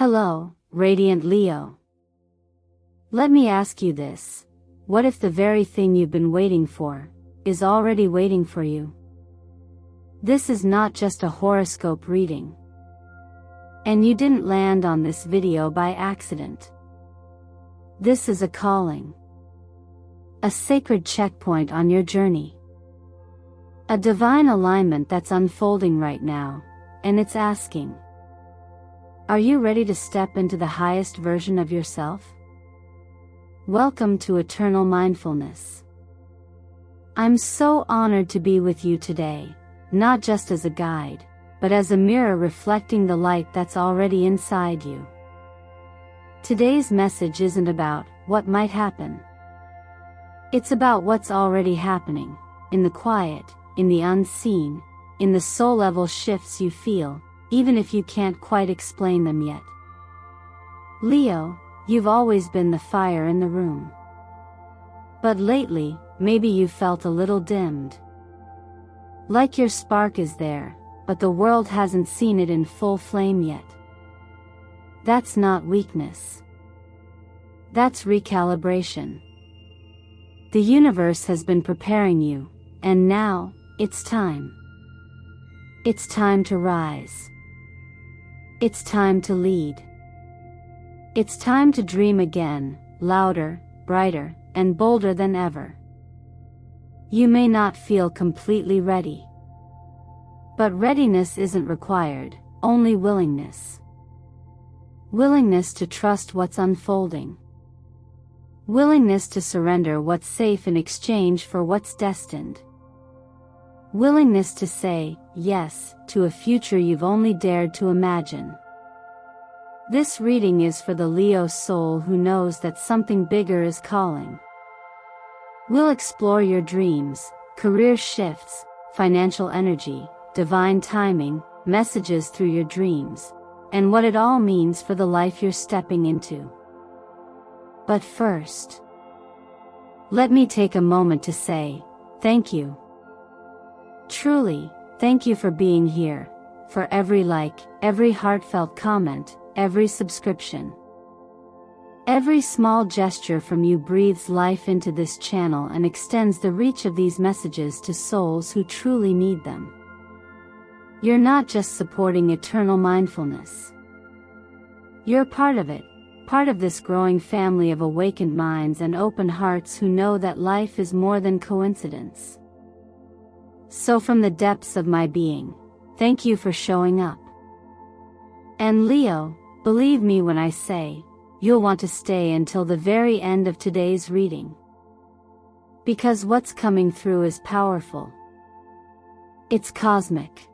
Hello, Radiant Leo. Let me ask you this. What if the very thing you've been waiting for is already waiting for you? This is not just a horoscope reading. And you didn't land on this video by accident. This is a calling. A sacred checkpoint on your journey. A divine alignment that's unfolding right now, and it's asking, are you ready to step into the highest version of yourself? Welcome to Eternal Mindfulness. I'm so honored to be with you today, not just as a guide, but as a mirror reflecting the light that's already inside you. Today's message isn't about what might happen. It's about what's already happening, in the quiet, in the unseen, in the soul-level shifts you feel, even if you can't quite explain them yet. Leo, you've always been the fire in the room. But lately, maybe you've felt a little dimmed. Like your spark is there, but the world hasn't seen it in full flame yet. That's not weakness. That's recalibration. The universe has been preparing you, and now, it's time. It's time to rise. It's time to lead. It's time to dream again, louder, brighter, and bolder than ever. You may not feel completely ready. But readiness isn't required, only willingness. Willingness to trust what's unfolding. Willingness to surrender what's safe in exchange for what's destined. Willingness to say yes to a future you've only dared to imagine. This reading is for the Leo soul who knows that something bigger is calling. We'll explore your dreams, career shifts, financial energy, divine timing, messages through your dreams, and what it all means for the life you're stepping into. But first, let me take a moment to say, thank you. Truly, thank you for being here, for every like, every heartfelt comment, every subscription. Every small gesture from you breathes life into this channel and extends the reach of these messages to souls who truly need them. You're not just supporting eternal mindfulness. You're part of it, part of this growing family of awakened minds and open hearts who know that life is more than coincidence. So from the depths of my being, thank you for showing up. And Leo, believe me when I say, you'll want to stay until the very end of today's reading. Because what's coming through is powerful. It's cosmic.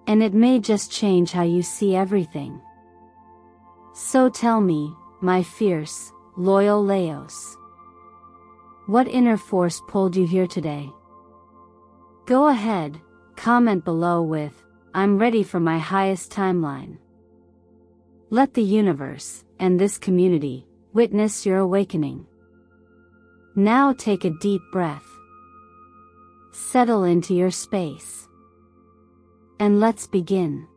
And it may just change how you see everything. So tell me, my fierce, loyal Leos. What inner force pulled you here today? Go ahead, comment below with, I'm ready for my highest timeline. Let the universe, and this community, witness your awakening. Now take a deep breath. Settle into your space. And let's begin.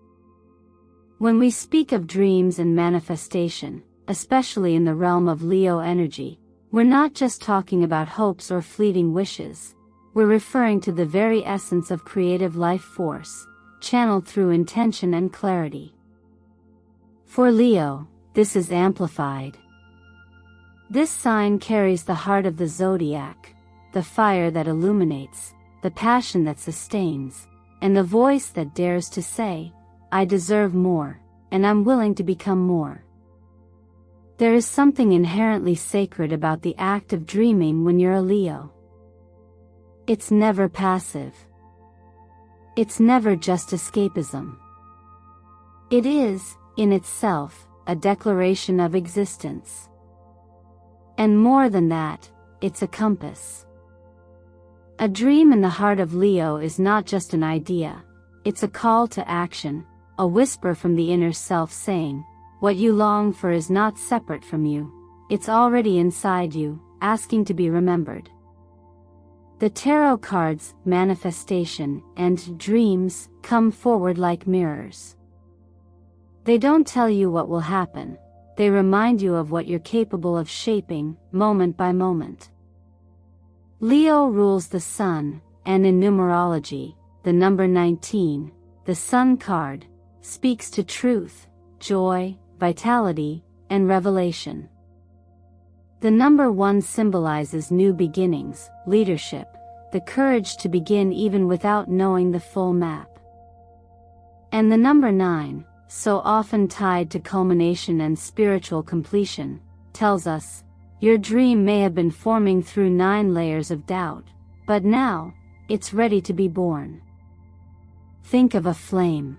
When we speak of dreams and manifestation, especially in the realm of Leo energy, we're not just talking about hopes or fleeting wishes. We're referring to the very essence of creative life force, channeled through intention and clarity. For Leo, this is amplified. This sign carries the heart of the zodiac, the fire that illuminates, the passion that sustains, and the voice that dares to say, I deserve more, and I'm willing to become more. There is something inherently sacred about the act of dreaming when you're a Leo. It's never passive. It's never just escapism. It is, in itself, a declaration of existence. And more than that, it's a compass. A dream in the heart of Leo is not just an idea, it's a call to action, a whisper from the inner self saying, what you long for is not separate from you, it's already inside you, asking to be remembered. The tarot cards, manifestation, and dreams come forward like mirrors. They don't tell you what will happen, they remind you of what you're capable of shaping, moment by moment. Leo rules the sun, and in numerology, the number 19, the Sun card, speaks to truth, joy, vitality, and revelation. The number 1 symbolizes new beginnings, leadership, the courage to begin even without knowing the full map. And the number 9, so often tied to culmination and spiritual completion, tells us, your dream may have been forming through 9 layers of doubt, but now, it's ready to be born. Think of a flame.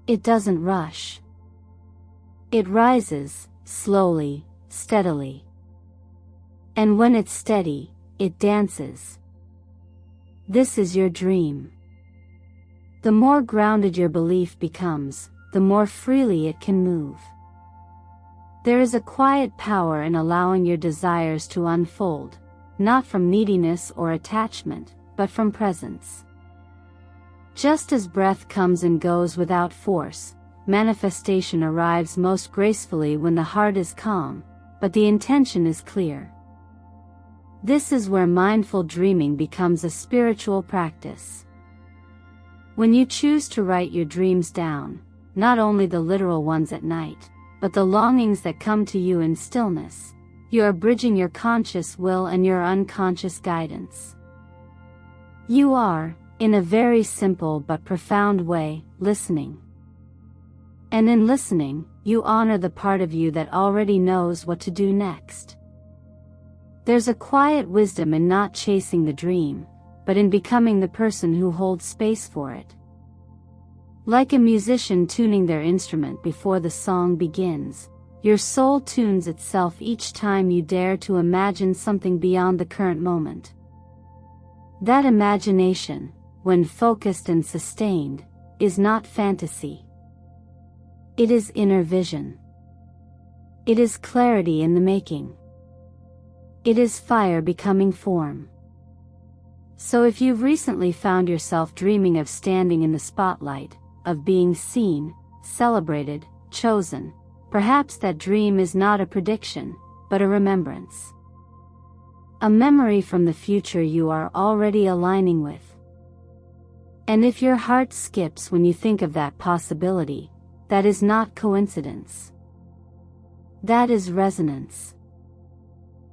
It doesn't rush. It rises, slowly, steadily. And when it's steady, it dances. This is your dream. The more grounded your belief becomes, the more freely it can move. There is a quiet power in allowing your desires to unfold, not from neediness or attachment, but from presence. Just as breath comes and goes without force, manifestation arrives most gracefully when the heart is calm, but the intention is clear. This is where mindful dreaming becomes a spiritual practice. When you choose to write your dreams down, not only the literal ones at night, but the longings that come to you in stillness, you are bridging your conscious will and your unconscious guidance. You are, in a very simple but profound way, listening. And in listening, you honor the part of you that already knows what to do next. There's a quiet wisdom in not chasing the dream, but in becoming the person who holds space for it. Like a musician tuning their instrument before the song begins, your soul tunes itself each time you dare to imagine something beyond the current moment. That imagination, when focused and sustained, is not fantasy. It is inner vision. It is clarity in the making. It is fire becoming form. So if you've recently found yourself dreaming of standing in the spotlight, of being seen, celebrated, chosen, perhaps that dream is not a prediction, but a remembrance. A memory from the future you are already aligning with. And if your heart skips when you think of that possibility, that is not coincidence. That is resonance.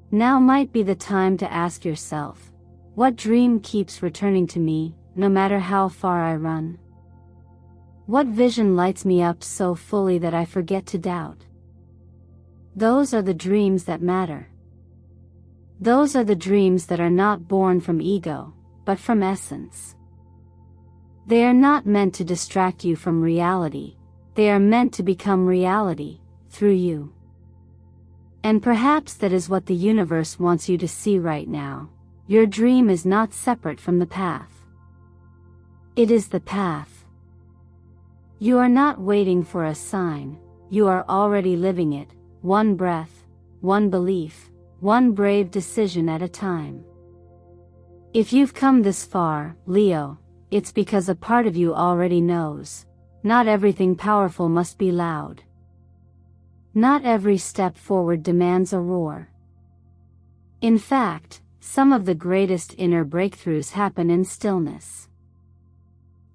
Now might be the time to ask yourself, what dream keeps returning to me, no matter how far I run? What vision lights me up so fully that I forget to doubt? Those are the dreams that matter. Those are the dreams that are not born from ego, but from essence. They are not meant to distract you from reality, they are meant to become reality, through you. And perhaps that is what the universe wants you to see right now. Your dream is not separate from the path. It is the path. You are not waiting for a sign, you are already living it, one breath, one belief, one brave decision at a time. If you've come this far, Leo, it's because a part of you already knows. Not everything powerful must be loud. Not every step forward demands a roar. In fact, some of the greatest inner breakthroughs happen in stillness.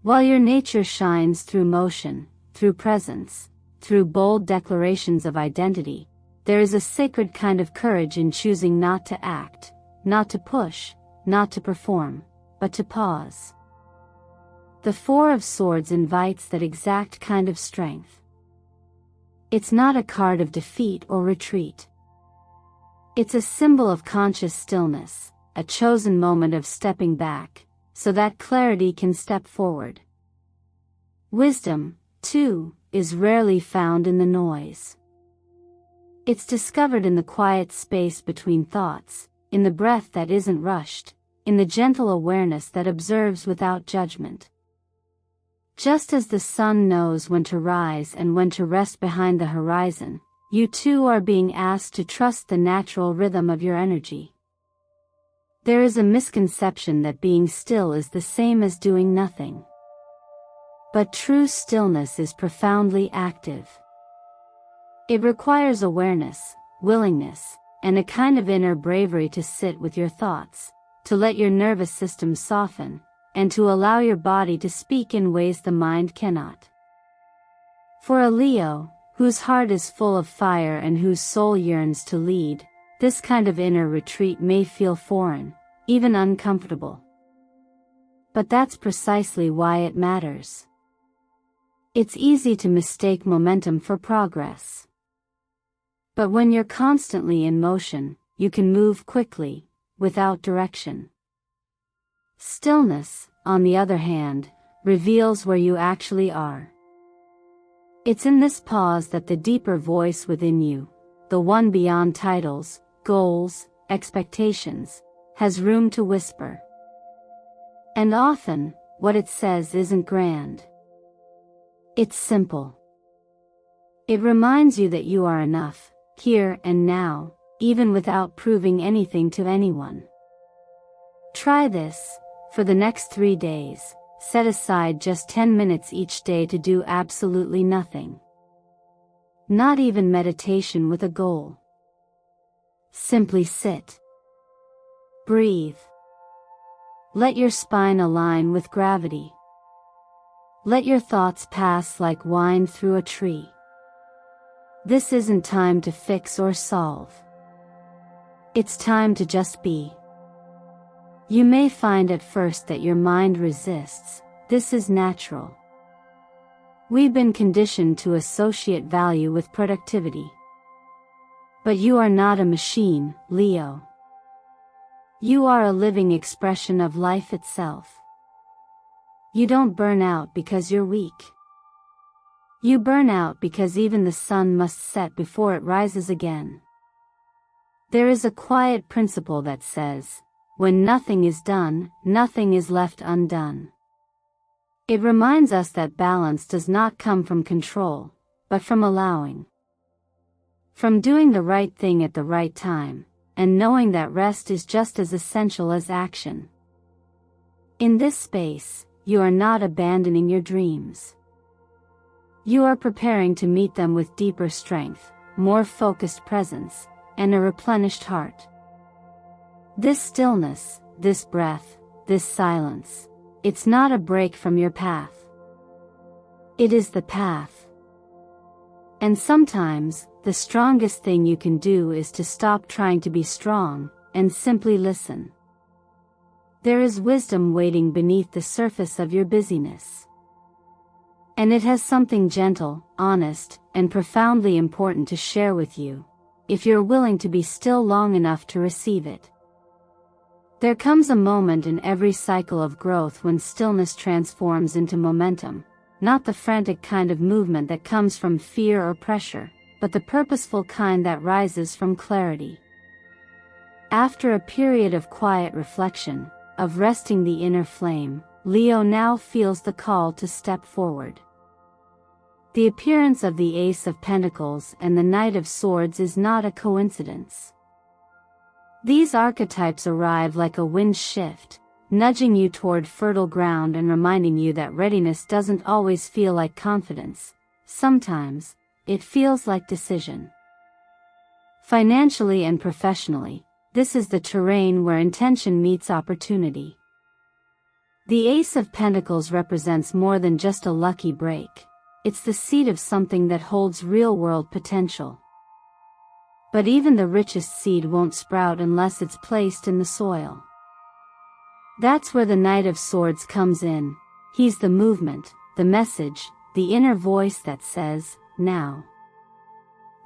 While your nature shines through motion, through presence, through bold declarations of identity, there is a sacred kind of courage in choosing not to act, not to push, not to perform, but to pause. The Four of Swords invites that exact kind of strength. It's not a card of defeat or retreat. It's a symbol of conscious stillness, a chosen moment of stepping back, so that clarity can step forward. Wisdom, too, is rarely found in the noise. It's discovered in the quiet space between thoughts, in the breath that isn't rushed, in the gentle awareness that observes without judgment. Just as the sun knows when to rise and when to rest behind the horizon, you too are being asked to trust the natural rhythm of your energy. There is a misconception that being still is the same as doing nothing. But true stillness is profoundly active. It requires awareness, willingness, and a kind of inner bravery to sit with your thoughts, to let your nervous system soften, and to allow your body to speak in ways the mind cannot. For a Leo, whose heart is full of fire and whose soul yearns to lead, this kind of inner retreat may feel foreign, even uncomfortable. But that's precisely why it matters. It's easy to mistake momentum for progress. But when you're constantly in motion, you can move quickly, without direction. Stillness, on the other hand, reveals where you actually are. It's in this pause that the deeper voice within you, the one beyond titles, goals, expectations, has room to whisper. And often, what it says isn't grand. It's simple. It reminds you that you are enough, here and now, even without proving anything to anyone. Try this. For the next 3 days, set aside just 10 minutes each day to do absolutely nothing. Not even meditation with a goal. Simply sit. Breathe. Let your spine align with gravity. Let your thoughts pass like wind through a tree. This isn't time to fix or solve. It's time to just be. You may find at first that your mind resists. This is natural. We've been conditioned to associate value with productivity. But you are not a machine, Leo. You are a living expression of life itself. You don't burn out because you're weak. You burn out because even the sun must set before it rises again. There is a quiet principle that says, when nothing is done, nothing is left undone. It reminds us that balance does not come from control, but from allowing. From doing the right thing at the right time, and knowing that rest is just as essential as action. In this space, you are not abandoning your dreams. You are preparing to meet them with deeper strength, more focused presence, and a replenished heart. This stillness, this breath, this silence, it's not a break from your path. It is the path. And sometimes, the strongest thing you can do is to stop trying to be strong, and simply listen. There is wisdom waiting beneath the surface of your busyness. And it has something gentle, honest, and profoundly important to share with you, if you're willing to be still long enough to receive it. There comes a moment in every cycle of growth when stillness transforms into momentum, not the frantic kind of movement that comes from fear or pressure, but the purposeful kind that rises from clarity. After a period of quiet reflection, of resting the inner flame, Leo now feels the call to step forward. The appearance of the Ace of Pentacles and the Knight of Swords is not a coincidence. These archetypes arrive like a wind shift, nudging you toward fertile ground and reminding you that readiness doesn't always feel like confidence. Sometimes, it feels like decision. Financially and professionally, this is the terrain where intention meets opportunity. The Ace of Pentacles represents more than just a lucky break. It's the seed of something that holds real-world potential. But even the richest seed won't sprout unless it's placed in the soil. That's where the Knight of Swords comes in. He's the movement, the message, the inner voice that says, now.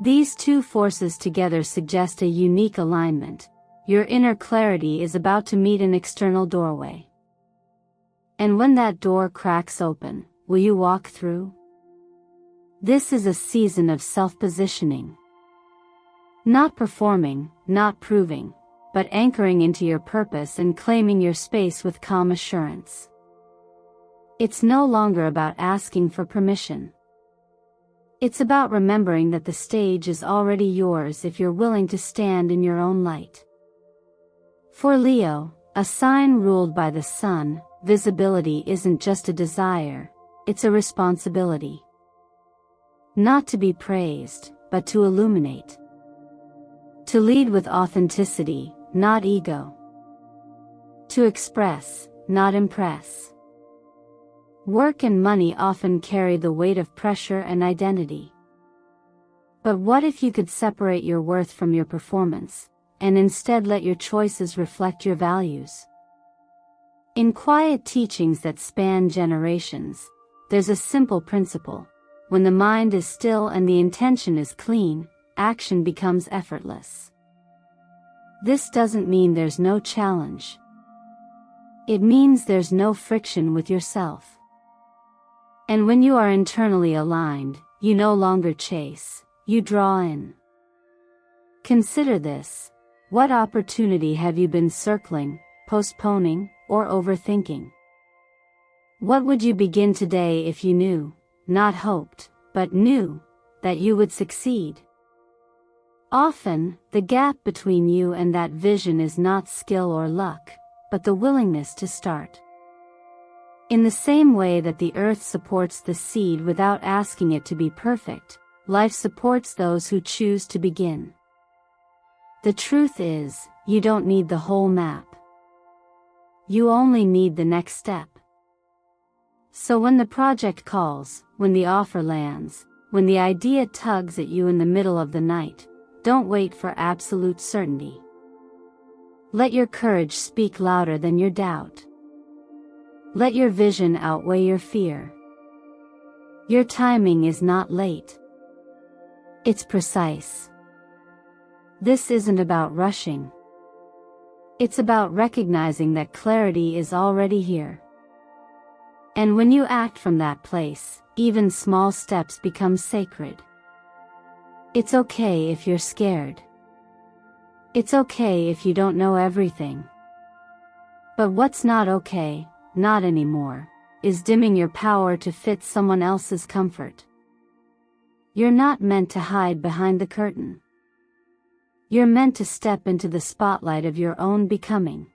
These two forces together suggest a unique alignment. Your inner clarity is about to meet an external doorway. And when that door cracks open, will you walk through? This is a season of self-positioning. Not performing, not proving, but anchoring into your purpose and claiming your space with calm assurance. It's no longer about asking for permission. It's about remembering that the stage is already yours if you're willing to stand in your own light. For Leo, a sign ruled by the sun, visibility isn't just a desire, it's a responsibility. Not to be praised, but to illuminate. To lead with authenticity, not ego. To express, not impress. Work and money often carry the weight of pressure and identity. But what if you could separate your worth from your performance, and instead let your choices reflect your values? In quiet teachings that span generations, there's a simple principle. When the mind is still and the intention is clean, action becomes effortless. This doesn't mean there's no challenge. It means there's no friction with yourself. And when you are internally aligned, you no longer chase, you draw in. Consider this. What opportunity have you been circling, postponing, or overthinking? What would you begin today if you knew, not hoped, but knew, that you would succeed? Often, the gap between you and that vision is not skill or luck, but the willingness to start. In the same way that the earth supports the seed without asking it to be perfect, life supports those who choose to begin. The truth is, you don't need the whole map. You only need the next step. So when the project calls, when the offer lands, when the idea tugs at you in the middle of the night, don't wait for absolute certainty. Let your courage speak louder than your doubt. Let your vision outweigh your fear. Your timing is not late. It's precise. This isn't about rushing. It's about recognizing that clarity is already here. And when you act from that place, even small steps become sacred. It's okay if you're scared. It's okay if you don't know everything. But what's not okay, not anymore, is dimming your power to fit someone else's comfort. You're not meant to hide behind the curtain. You're meant to step into the spotlight of your own becoming.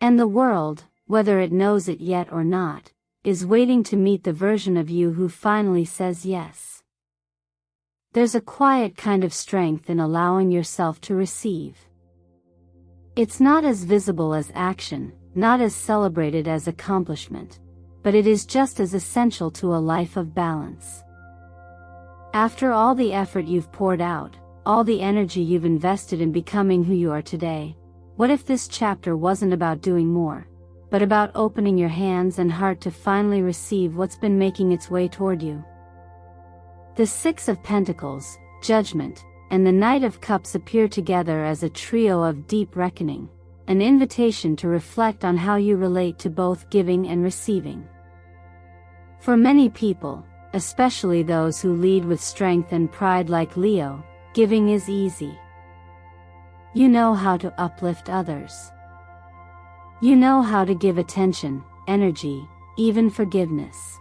And the world, whether it knows it yet or not, is waiting to meet the version of you who finally says yes. There's a quiet kind of strength in allowing yourself to receive. It's not as visible as action, not as celebrated as accomplishment, but it is just as essential to a life of balance. After all the effort you've poured out, all the energy you've invested in becoming who you are today, what if this chapter wasn't about doing more, but about opening your hands and heart to finally receive what's been making its way toward you? The Six of Pentacles, Judgment, and the Knight of Cups appear together as a trio of deep reckoning, an invitation to reflect on how you relate to both giving and receiving. For many people, especially those who lead with strength and pride like Leo, giving is easy. You know how to uplift others. You know how to give attention, energy, even forgiveness.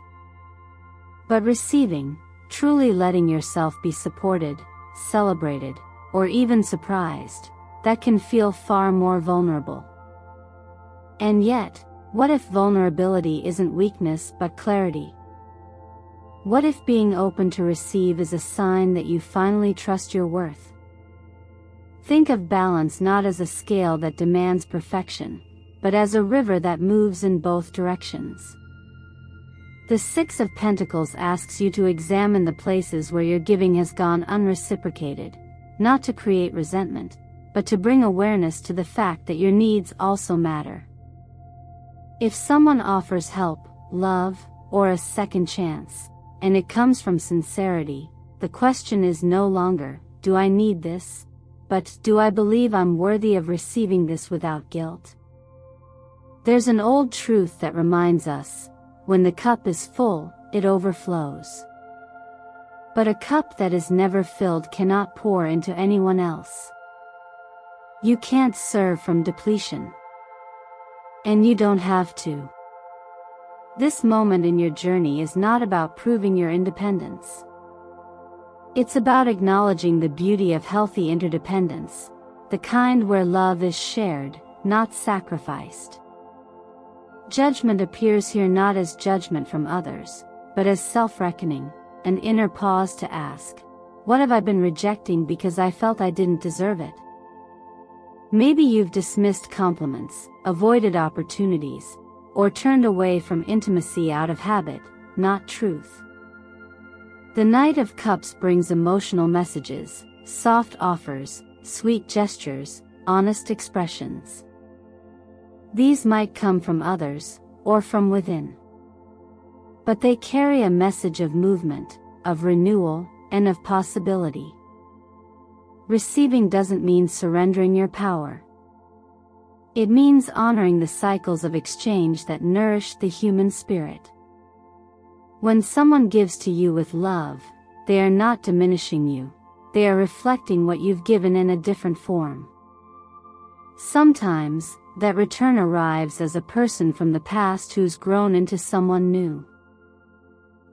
But receiving, truly letting yourself be supported, celebrated, or even surprised, that can feel far more vulnerable. And yet, what if vulnerability isn't weakness but clarity? What if being open to receive is a sign that you finally trust your worth? Think of balance not as a scale that demands perfection, but as a river that moves in both directions. The Six of Pentacles asks you to examine the places where your giving has gone unreciprocated, not to create resentment, but to bring awareness to the fact that your needs also matter. If someone offers help, love, or a second chance, and it comes from sincerity, the question is no longer, do I need this? But, do I believe I'm worthy of receiving this without guilt? There's an old truth that reminds us, when the cup is full, it overflows. But a cup that is never filled cannot pour into anyone else. You can't serve from depletion. And you don't have to. This moment in your journey is not about proving your independence. It's about acknowledging the beauty of healthy interdependence, the kind where love is shared, not sacrificed. Judgment appears here not as judgment from others, but as self-reckoning, an inner pause to ask, what have I been rejecting because I felt I didn't deserve it? Maybe you've dismissed compliments, avoided opportunities, or turned away from intimacy out of habit, not truth. The Knight of Cups brings emotional messages, soft offers, sweet gestures, honest expressions. These might come from others, or from within. But they carry a message of movement, of renewal, and of possibility. Receiving doesn't mean surrendering your power. It means honoring the cycles of exchange that nourish the human spirit. When someone gives to you with love, they are not diminishing you, they are reflecting what you've given in a different form. Sometimes, that return arrives as a person from the past who's grown into someone new.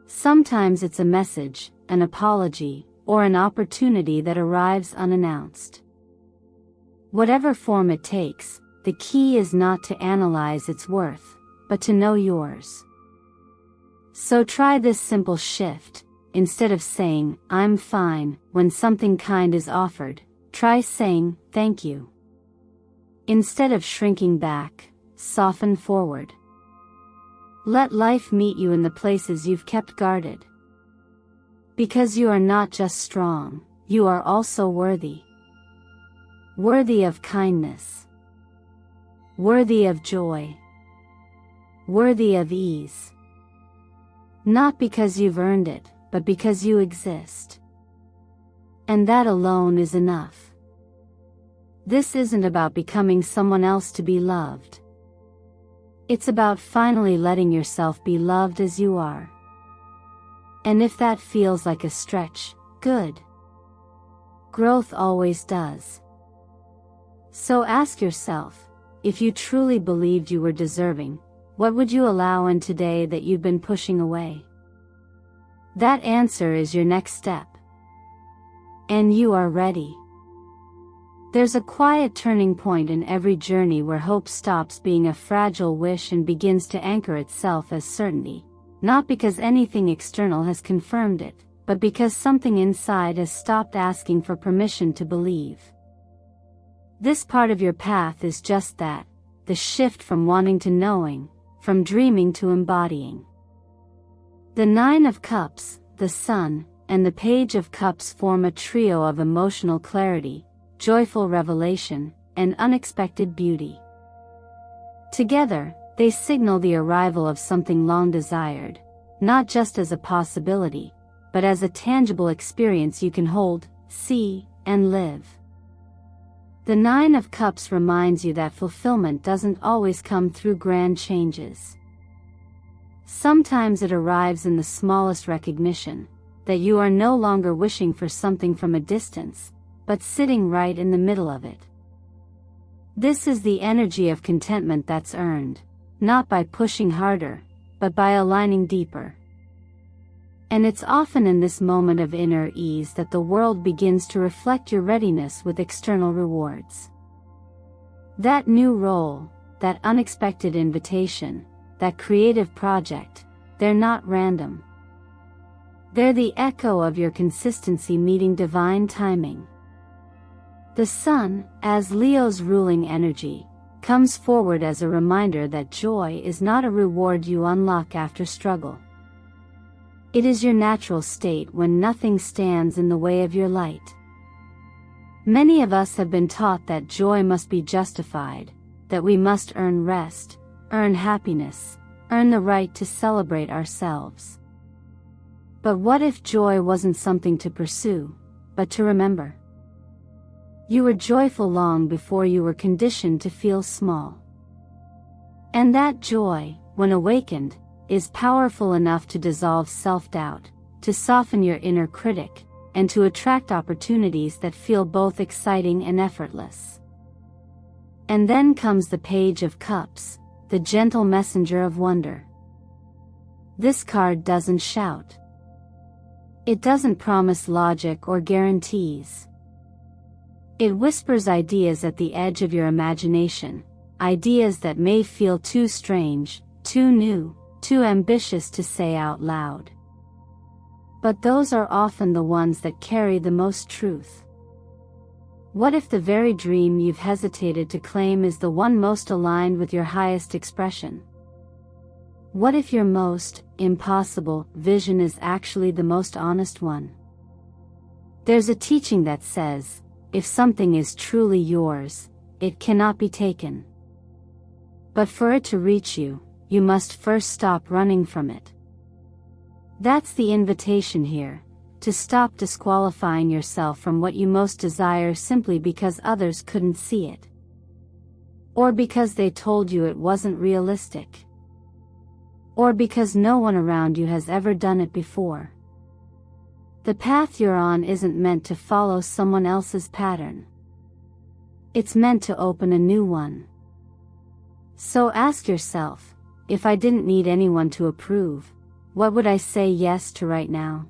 Sometimes it's a message, an apology, or an opportunity that arrives unannounced. Whatever form it takes, the key is not to analyze its worth, but to know yours. So try this simple shift. Instead of saying, "I'm fine," when something kind is offered, try saying, "Thank you." Instead of shrinking back, soften forward. Let life meet you in the places you've kept guarded. Because you are not just strong, you are also worthy. Worthy of kindness. Worthy of joy. Worthy of ease. Not because you've earned it, but because you exist. And that alone is enough. This isn't about becoming someone else to be loved. It's about finally letting yourself be loved as you are. And if that feels like a stretch, good. Growth always does. So ask yourself, if you truly believed you were deserving, what would you allow in today that you've been pushing away? That answer is your next step. And you are ready. There's a quiet turning point in every journey where hope stops being a fragile wish and begins to anchor itself as certainty, not because anything external has confirmed it, but because something inside has stopped asking for permission to believe. This part of your path is just that, the shift from wanting to knowing, from dreaming to embodying. The Nine of Cups, the Sun, and the Page of Cups form a trio of emotional clarity, joyful revelation, and unexpected beauty. Together, they signal the arrival of something long desired, not just as a possibility, but as a tangible experience you can hold, see, and live. The Nine of Cups reminds you that fulfillment doesn't always come through grand changes. Sometimes it arrives in the smallest recognition, that you are no longer wishing for something from a distance, but sitting right in the middle of it. This is the energy of contentment that's earned, not by pushing harder, but by aligning deeper. And it's often in this moment of inner ease that the world begins to reflect your readiness with external rewards. That new role, that unexpected invitation, that creative project, they're not random. They're the echo of your consistency meeting divine timing. The Sun, as Leo's ruling energy, comes forward as a reminder that joy is not a reward you unlock after struggle. It is your natural state when nothing stands in the way of your light. Many of us have been taught that joy must be justified, that we must earn rest, earn happiness, earn the right to celebrate ourselves. But what if joy wasn't something to pursue, but to remember? You were joyful long before you were conditioned to feel small. And that joy, when awakened, is powerful enough to dissolve self-doubt, to soften your inner critic, and to attract opportunities that feel both exciting and effortless. And then comes the Page of Cups, the gentle messenger of wonder. This card doesn't shout. It doesn't promise logic or guarantees. It whispers ideas at the edge of your imagination, ideas that may feel too strange, too new, too ambitious to say out loud. But those are often the ones that carry the most truth. What if the very dream you've hesitated to claim is the one most aligned with your highest expression? What if your most impossible vision is actually the most honest one? There's a teaching that says, if something is truly yours, it cannot be taken. But for it to reach you, you must first stop running from it. That's the invitation here, to stop disqualifying yourself from what you most desire simply because others couldn't see it. Or because they told you it wasn't realistic. Or because no one around you has ever done it before. The path you're on isn't meant to follow someone else's pattern. It's meant to open a new one. So ask yourself, if I didn't need anyone to approve, what would I say yes to right now?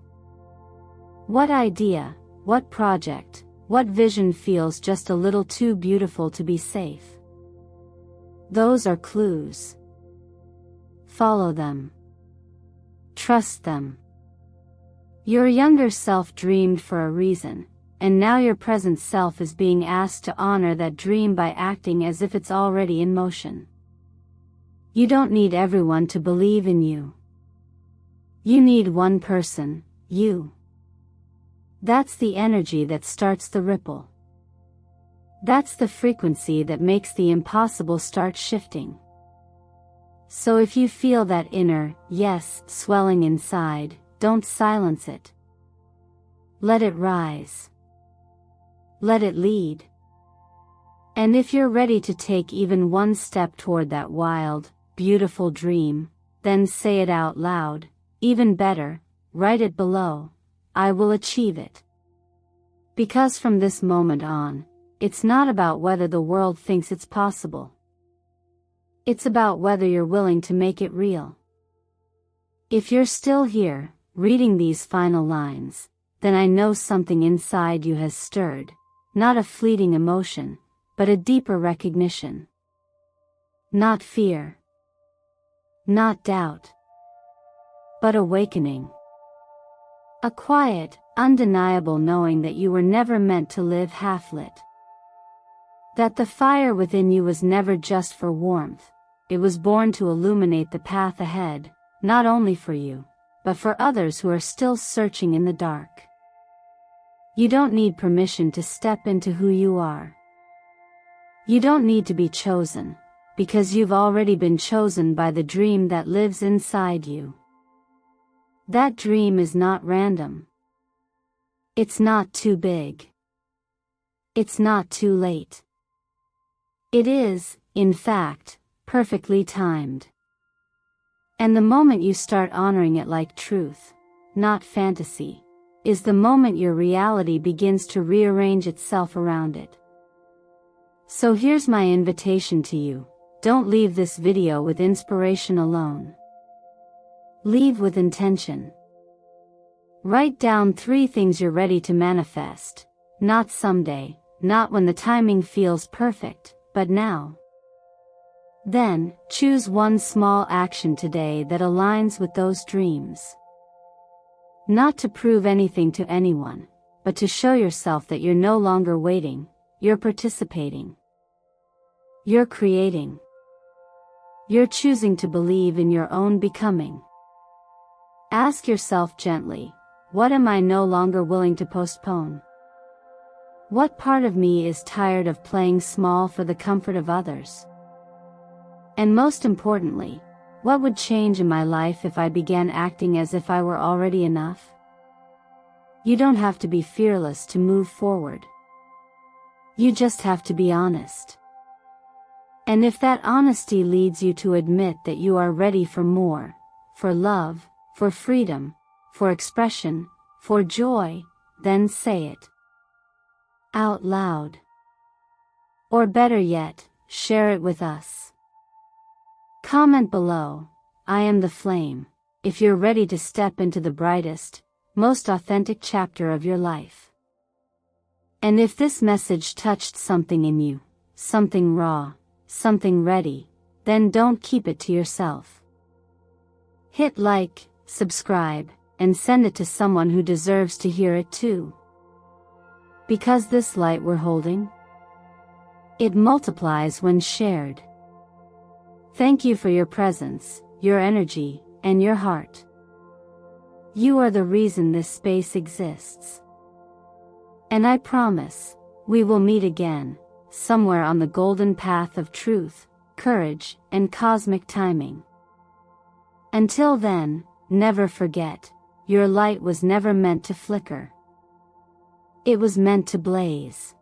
What idea, what project, what vision feels just a little too beautiful to be safe? Those are clues. Follow them. Trust them. Your younger self dreamed for a reason, and now your present self is being asked to honor that dream by acting as if it's already in motion. You don't need everyone to believe in you. You need one person, you. That's the energy that starts the ripple. That's the frequency that makes the impossible start shifting. So if you feel that inner yes swelling inside, don't silence it. Let it rise. Let it lead. And if you're ready to take even one step toward that wild, beautiful dream, then say it out loud. Even better, write it below, I will achieve it. Because from this moment on, it's not about whether the world thinks it's possible. It's about whether you're willing to make it real. If you're still here, reading these final lines, then I know something inside you has stirred, not a fleeting emotion, but a deeper recognition. Not fear. Not doubt. But awakening. A quiet, undeniable knowing that you were never meant to live half-lit. That the fire within you was never just for warmth, it was born to illuminate the path ahead, not only for you, but for others who are still searching in the dark. You don't need permission to step into who you are. You don't need to be chosen, because you've already been chosen by the dream that lives inside you. That dream is not random. It's not too big. It's not too late. It is, in fact, perfectly timed. And the moment you start honoring it like truth, not fantasy, is the moment your reality begins to rearrange itself around it. So here's my invitation to you, don't leave this video with inspiration alone. Leave with intention. Write down 3 things you're ready to manifest, not someday, not when the timing feels perfect, but now. Then, choose one small action today that aligns with those dreams. Not to prove anything to anyone, but to show yourself that you're no longer waiting, you're participating. You're creating. You're choosing to believe in your own becoming. Ask yourself gently, what am I no longer willing to postpone? What part of me is tired of playing small for the comfort of others? And most importantly, what would change in my life if I began acting as if I were already enough? You don't have to be fearless to move forward. You just have to be honest. And if that honesty leads you to admit that you are ready for more, for love, for freedom, for expression, for joy, then say it. Out loud. Or better yet, share it with us. Comment below, I am the flame, if you're ready to step into the brightest, most authentic chapter of your life. And if this message touched something in you, something raw, something ready, then don't keep it to yourself. Hit like, subscribe, and send it to someone who deserves to hear it too. Because this light we're holding, it multiplies when shared. Thank you for your presence, your energy, and your heart. You are the reason this space exists. And I promise, we will meet again, somewhere on the golden path of truth, courage, and cosmic timing. Until then, never forget, your light was never meant to flicker. It was meant to blaze.